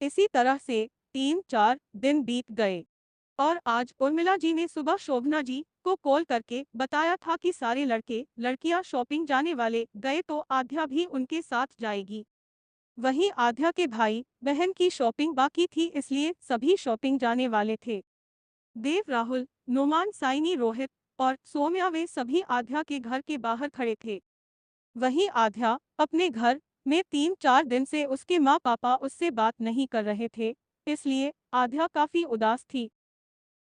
इसी तरह से 3-4 दिन बीत गए और आज उर्मिला जी ने सुबह शोभना जी को कॉल करके बताया था कि सारे लड़के लड़कियां शॉपिंग जाने वाले गए तो आध्या भी उनके साथ जाएगी। वहीं आध्या के भाई बहन की शॉपिंग बाकी थी, इसलिए सभी शॉपिंग जाने वाले थे। देव, राहुल, नुमान, साइनी, रोहित और सोम्या वे सभी आध्या के घर के बाहर खड़े थे। वहीं आध्या अपने घर में 3-4 दिन से उसके माँ पापा उससे बात नहीं कर रहे थे, इसलिए आध्या काफी उदास थी।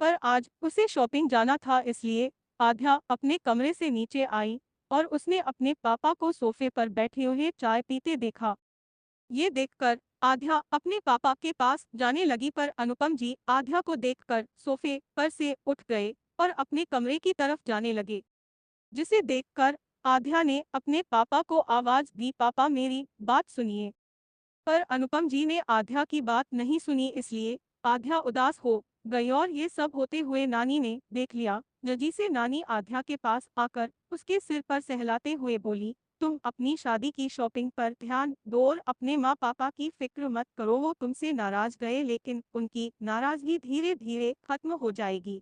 पर आज उसे शॉपिंग जाना था, इसलिए आध्या अपने कमरे से नीचे आई और उसने अपने पापा को सोफे पर बैठे हुए चाय पीते देखा। ये देखकर आध्या अपने पापा के पास जाने लगी, पर अनुपम जी आध्या को देखकर सोफे पर से उठ गए और अपने कमरे की तरफ जाने लगे, जिसे देखकर आध्या ने अपने पापा को आवाज दी, पापा मेरी बात सुनिए। पर अनुपम जी ने आध्या की बात नहीं सुनी, इसलिए आध्या उदास हो गई और ये सब होते हुए नानी ने देख लिया। जल्दी से नानी आध्या के पास आकर उसके सिर पर सहलाते हुए बोली, तुम अपनी शादी की शॉपिंग पर ध्यान दो और अपने माँ पापा की फिक्र मत करो, वो तुमसे नाराज गए लेकिन उनकी नाराजगी धीरे धीरे खत्म हो जाएगी।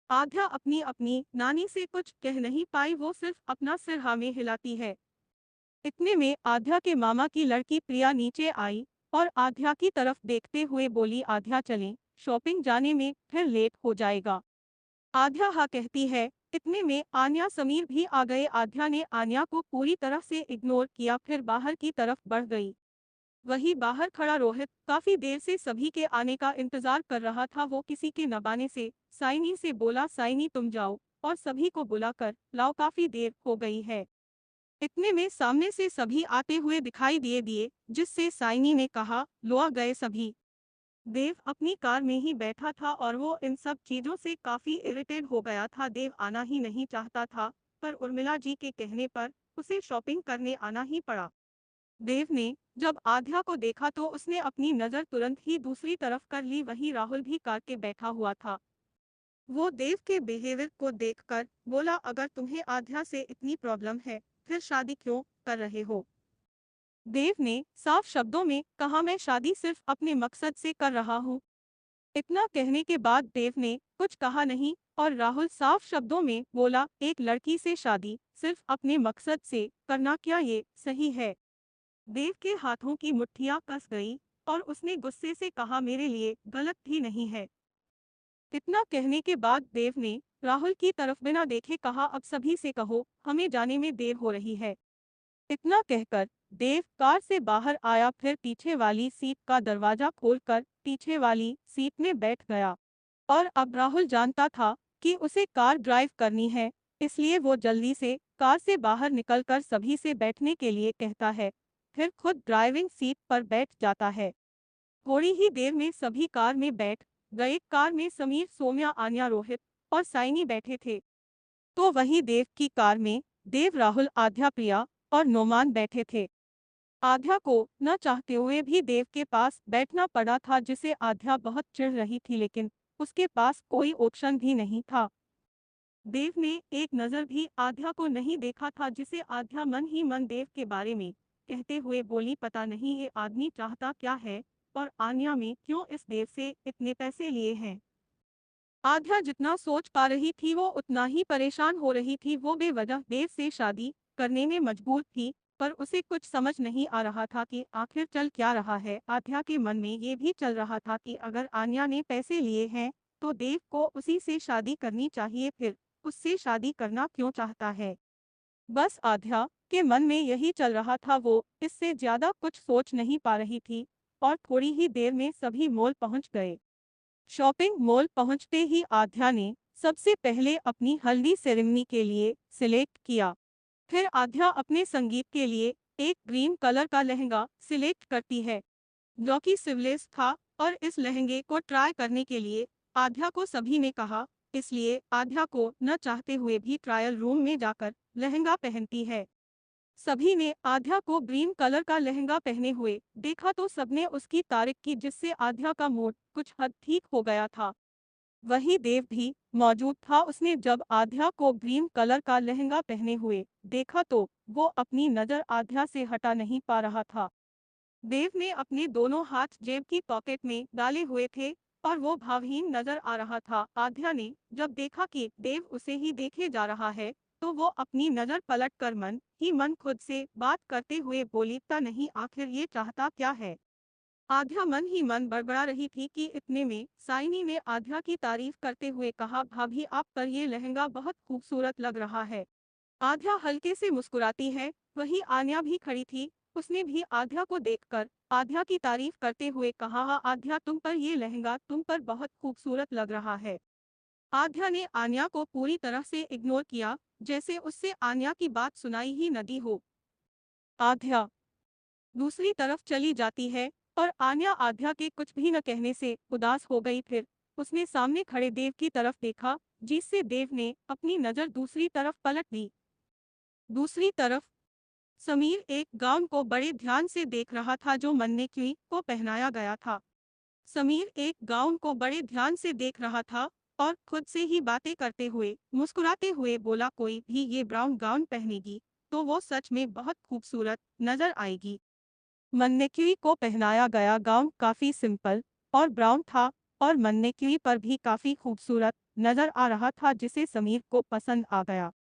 आध्या अपनी अपनी नानी से कुछ कह नहीं पाई, वो सिर्फ अपना सिर हाँ में हिलाती है। इतने में आध्या के मामा की लड़की प्रिया नीचे आई और आध्या की तरफ देखते हुए बोली, आध्या चलें, शॉपिंग जाने में फिर लेट हो जाएगा। आध्या हाँ कहती है। इतने में आन्या समीर भी आ गए। आध्या ने आन्या को पूरी तरह से इग्नोर किया, फिर बाहर की तरफ बढ़ गई। वहीं बाहर खड़ा रोहित काफी देर से सभी के आने का इंतजार कर रहा था। वो किसी के न आने से साइनी से बोला, साइनी तुम जाओ और सभी को बुलाकर लाओ, काफी देर हो गई है। इतने में सामने से सभी आते हुए दिखाई दिए, जिससे साइनी ने कहा, लो आ गए सभी। देव अपनी कार में ही बैठा था और वो इन सब चीजों से काफी इरिटेट हो गया था। देव आना ही नहीं चाहता था, पर उर्मिला जी के कहने पर उसे शॉपिंग करने आना ही पड़ा। देव ने जब आध्या को देखा तो उसने अपनी नजर तुरंत ही दूसरी तरफ कर ली। वहीं राहुल भी कार के बैठा हुआ था। वो देव के बिहेवियर को देखकर बोला, अगर तुम्हें आध्या से इतनी प्रॉब्लम है फिर शादी क्यों कर रहे हो। देव ने साफ शब्दों में कहा, मैं शादी सिर्फ अपने मकसद से कर रहा हूँ। इतना कहने के बाद देव ने कुछ कहा नहीं और राहुल साफ शब्दों में बोला, एक लड़की से शादी सिर्फ अपने मकसद से करना क्या ये सही है। देव के हाथों की मुट्ठियां कस गई और उसने गुस्से से कहा, मेरे लिए गलत भी नहीं है। इतना कहने के बाद देव ने राहुल की तरफ बिना देखे कहा, अब सभी से कहो हमें जाने में देर हो रही है। इतना कहकर देव कार से बाहर आया, फिर पीछे वाली सीट का दरवाजा खोलकर पीछे वाली सीट में बैठ गया। और अब राहुल जानता था कि उसे कार ड्राइव करनी है, इसलिए वो जल्दी से कार से बाहर निकलकर सभी से बैठने के लिए कहता है, फिर खुद ड्राइविंग सीट पर बैठ जाता है। थोड़ी ही देर में सभी कार में बैठ गए। कार में समीर, सोम्या, आन्या, रोहित और साइनी बैठे थे। तो वही देव की कार में देव, राहुल, आध्या, प्रिया और नोमान बैठे थे। आध्या को न चाहते हुए भी देव के पास बैठना पड़ा था, जिसे आध्या बहुत चिढ़ रही थी, लेकिन उसके पास कोई ऑप्शन भी नहीं था। देव ने एक नजर भी आध्या को नहीं देखा था, जिसे आध्या मन ही मन देव के बारे में कहते हुए बोली, पता नहीं ये आदमी चाहता क्या है और आन्या में क्यों इस देव से इतने पैसे लिए हैं। आध्या जितना सोच पा रही थी वो उतना ही परेशान हो रही थी। वो बेवजह देव से शादी करने में मजबूर थी, पर उसे कुछ समझ नहीं आ रहा था कि आखिर चल क्या रहा है। आध्या के मन में ये भी चल रहा था कि अगर आन्या ने पैसे लिए हैं तो देव को उसी से शादी करनी चाहिए, फिर उससे शादी करना क्यों चाहता है। बस आध्या के मन में यही चल रहा था, वो इससे ज्यादा कुछ सोच नहीं पा रही थी। और थोड़ी ही देर में सभी मॉल पहुंच गए। शॉपिंग मॉल पहुंचते ही आध्या ने सबसे पहले अपनी हल्दी सेरेमनी के लिए सिलेक्ट किया। फिर आध्या अपने संगीत के लिए एक ग्रीन कलर का लहंगा सिलेक्ट करती है, जो कि सिवलेस था। और इस लहंगे को ट्राई करने के लिए आध्या को सभी ने कहा, इसलिए आध्या को न चाहते हुए भी ट्रायल रूम में जाकर लहंगा पहनती है। सभी ने आध्या को ग्रीन कलर का लहंगा पहने हुए देखा तो सबने उसकी तारीफ की, जिससे आध्या का मूड कुछ हद ठीक हो गया था। वही देव भी मौजूद था। उसने जब आध्या को ग्रीन कलर का लहंगा पहने हुए देखा तो वो अपनी नजर आध्या से हटा नहीं पा रहा था। देव ने अपने दोनों हाथ जेब की पॉकेट में डाले हुए थे और वो भावहीन नजर आ रहा था। आध्या ने जब देखा कि देव उसे ही देखे जा रहा है, तो वो अपनी नजर पलट कर मन ही मन खुद से बात करते हुए बोली, "ता नहीं, आखिर ये चाहता क्या है?" आध्या मन ही मन बड़बड़ा रही थी कि इतने में साइनी ने आध्या की तारीफ करते हुए कहा, "भाभी, आप पर ये लहंगा बहुत खूबसूरत लग रहा है।" आध्या हल्के से मुस्कुराती है। वही आन्या भी खड़ी थी। उसने भी आध्या को देखकर आध्या की तारीफ करते हुए कहा, "हाँ आध्या, तुम पर ये लहंगा तुम पर बहुत खूबसूरत लग रहा है।" आध्या ने आन्या को पूरी तरह से इग्नोर किया, जैसे उससे आन्या की बात सुनाई ही न दी हो। आध्या दूसरी तरफ चली जाती है और आन्या आध्या के कुछ भी न कहने से उदास हो गई। फिर उसने सामने खड़े देव की तरफ देखा, जिससे देव ने अपनी नजर दूसरी तरफ पलट दी। दूसरी तरफ समीर एक गाउन को बड़े ध्यान से देख रहा था जो मन्नेक्वी को पहनाया गया था। समीर एक गाउन को बड़े ध्यान से देख रहा था और खुद से ही बातें करते हुए मुस्कुराते हुए बोला, "कोई भी ये ब्राउन गाउन पहनेगी तो वो सच में बहुत खूबसूरत नजर आएगी।" मन्नेक्वी को पहनाया गया गाउन काफी सिंपल और ब्राउन था और मन्नेक्वी पर भी काफी खूबसूरत नजर आ रहा था, जिसे समीर को पसंद आ गया।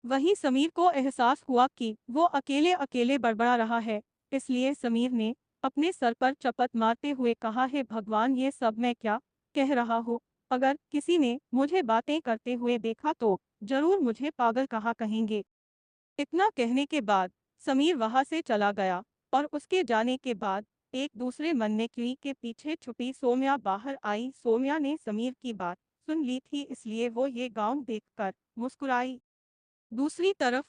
वहीं समीर को एहसास हुआ कि वो अकेले अकेले बड़बड़ा रहा है, इसलिए समीर ने अपने सर पर चपत मारते हुए कहा, "हे भगवान, ये सब मैं क्या कह रहा हूँ? अगर किसी ने मुझे बातें करते हुए देखा तो जरूर मुझे पागल कहा कहेंगे।" इतना कहने के बाद समीर वहां से चला गया और उसके जाने के बाद एक दूसरे मन्नेक्वी के पीछे छुपी सोम्या बाहर आई। सोम्या ने समीर की बात सुन ली थी, इसलिए वो ये गाउन देखकर मुस्कुराई। दूसरी तरफ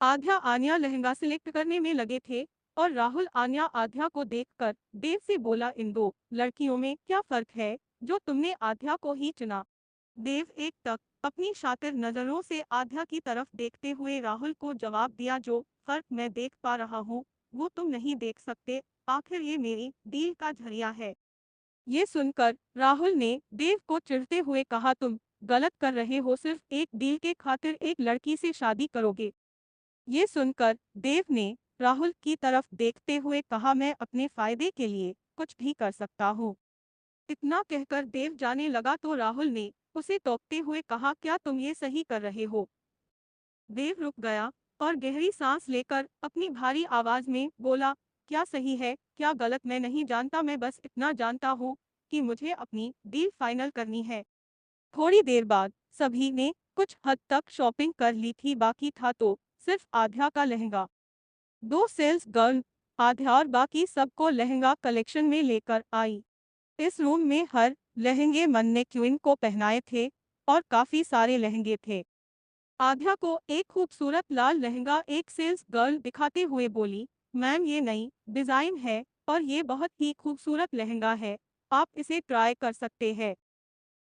आध्या आन्या लहंगा सिलेक्ट करने में लगे थे और राहुल आन्या आध्या को देखकर देव से बोला, "इन दो लड़कियों में क्या फर्क है जो तुमने आध्या को ही चुना?" देव एक तक अपनी शातिर नजरों से आध्या की तरफ देखते हुए राहुल को जवाब दिया, "जो फर्क मैं देख पा रहा हूँ वो तुम नहीं देख सकते। आखिर ये मेरी डील का जरिया है।" ये सुनकर राहुल ने देव को चिढ़ते हुए कहा, "तुम गलत कर रहे हो, सिर्फ एक डील के खातिर एक लड़की से शादी करोगे?" ये सुनकर देव ने राहुल की तरफ देखते हुए कहा, "मैं अपने फायदे के लिए कुछ भी कर सकता हूँ।" इतना कहकर देव जाने लगा तो राहुल ने उसे टोकते हुए कहा, "क्या तुम ये सही कर रहे हो?" देव रुक गया और गहरी सांस लेकर अपनी भारी आवाज में बोला, "क्या सही है क्या गलत मैं नहीं जानता, मैं बस इतना जानता हूँ कि मुझे अपनी डील फाइनल करनी है।" थोड़ी देर बाद सभी ने कुछ हद तक शॉपिंग कर ली थी, बाकी था तो सिर्फ आध्या का लहंगा। दो सेल्स गर्ल आध्या और बाकी सबको लहंगा कलेक्शन में लेकर आई। इस रूम में हर लहंगे मन्नेक्विन को पहनाए थे और काफी सारे लहंगे थे। आध्या को एक खूबसूरत लाल लहंगा एक सेल्स गर्ल दिखाते हुए बोली, "मैम, ये नई डिजाइन है और ये बहुत ही खूबसूरत लहंगा है, आप इसे ट्राई कर सकते हैं।"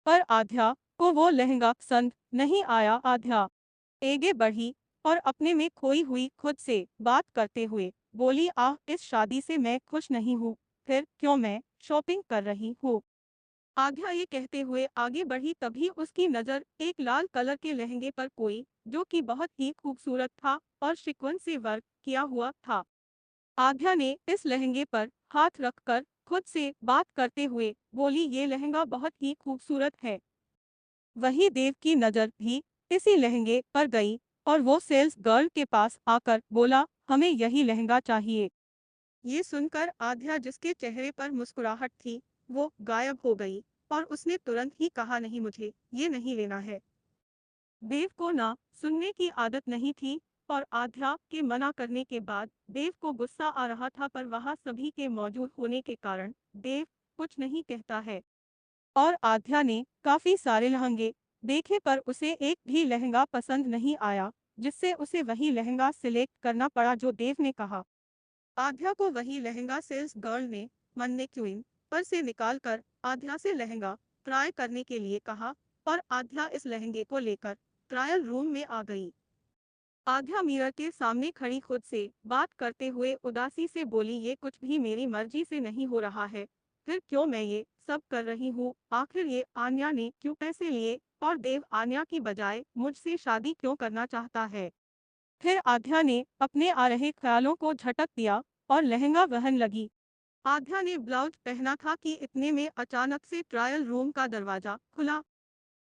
पर आध्या को वो लहंगा पसंद नहीं आया। आध्या आगे बढ़ी और अपने में खोई हुई खुद से बात करते हुए बोली, "आह, इस शादी से मैं खुश नहीं हूँ, फिर क्यों मैं शॉपिंग कर रही हूँ?" आध्या ये कहते हुए आगे बढ़ी, तभी उसकी नजर एक लाल कलर के लहंगे पर कोई जो कि बहुत ही खूबसूरत था और शिकवन से वर्क किया हुआ था। आध्या ने इस लहंगे पर हाथ रखकर खुद से बात करते हुए बोली, "ये लहंगा बहुत ही खूबसूरत है।" वही देव की नजर भी इसी लहंगे पर गई और वो सेल्स गर्ल के पास आकर बोला, "हमें यही लहंगा चाहिए।" ये सुनकर आध्या, जिसके चेहरे पर मुस्कुराहट थी, वो गायब हो गई और उसने तुरंत ही कहा, "नहीं, मुझे ये नहीं लेना है।" देव को ना सुनने की आदत नहीं थी और आध्या के मना करने के बाद देव को गुस्सा आ रहा था, पर वहां सभी के मौजूद होने के कारण देव कुछ नहीं कहता है। और आध्या ने काफी सारे लहंगे देखे पर उसे एक भी लहंगा पसंद नहीं आया, जिससे उसे वही लहंगा सिलेक्ट करना पड़ा जो देव ने कहा। आध्या को वही लहंगा सेल्स गर्ल ने मन्नेक्विन पर से निकालकर आध्या से लहंगा ट्राई करने के लिए कहा और आध्या इस लहंगे को लेकर ट्रायल रूम में आ गई। आध्या मिरर के सामने खड़ी खुद से बात करते हुए उदासी से बोली, "ये कुछ भी मेरी मर्जी से नहीं हो रहा है, फिर क्यों मैं ये सब कर रही हूँ? आखिर ये आन्या ने क्यों पैसे लिए और देव आन्या की बजाय मुझसे शादी क्यों करना चाहता है?" फिर आध्या ने अपने आ रहे ख्यालों को झटक दिया और लहंगा वहन लगी। आध्या ने ब्लाउज पहना था कि इतने में अचानक से ट्रायल रूम का दरवाजा खुला,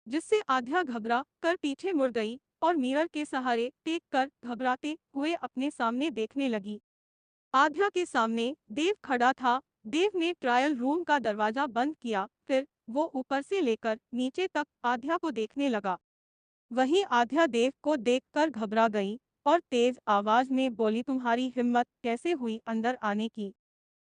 जिससे आध्या घबरा कर पीछे मुड़ गई और मिरर के सहारे टेक कर घबराते हुए अपने सामने देखने लगी। आध्या के सामने देव खड़ा था। देव ने ट्रायल रूम का दरवाजा बंद किया, फिर वो ऊपर से लेकर नीचे तक आध्या को देखने लगा। वहीं आध्या देव को देखकर घबरा गई और तेज आवाज में बोली, तुम्हारी हिम्मत कैसे हुई अंदर आने की?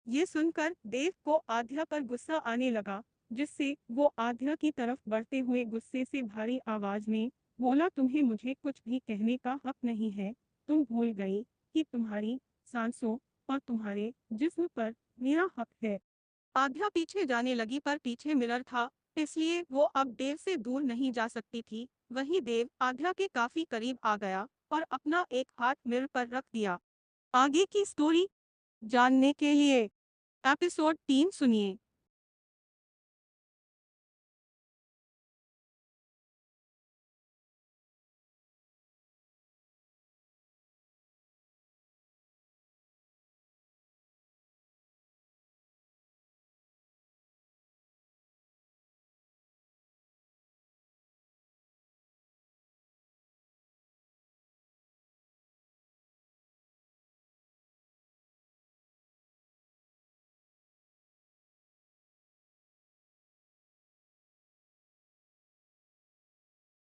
ये सुनकर देव को आध्या पर गुस्सा आने लगा, जिससे वो आध्या की तरफ बढ़ते हुए गुस्से से भरी आवाज में बोला, तुम्हें मुझे कुछ भी कहने का हक नहीं है। तुम भूल गई कि तुम्हारी सांसों और तुम्हारे जिस्म पर मेरा हक है। आध्या पीछे जाने लगी, पर पीछे मिरर था, इसलिए वो अब देव से दूर नहीं जा सकती थी। वहीं देव आध्या के काफी करीब आ गया और अपना एक हाथ मिरर पर रख दिया। आगे की स्टोरी जानने के लिए एपिसोड 3 सुनिए।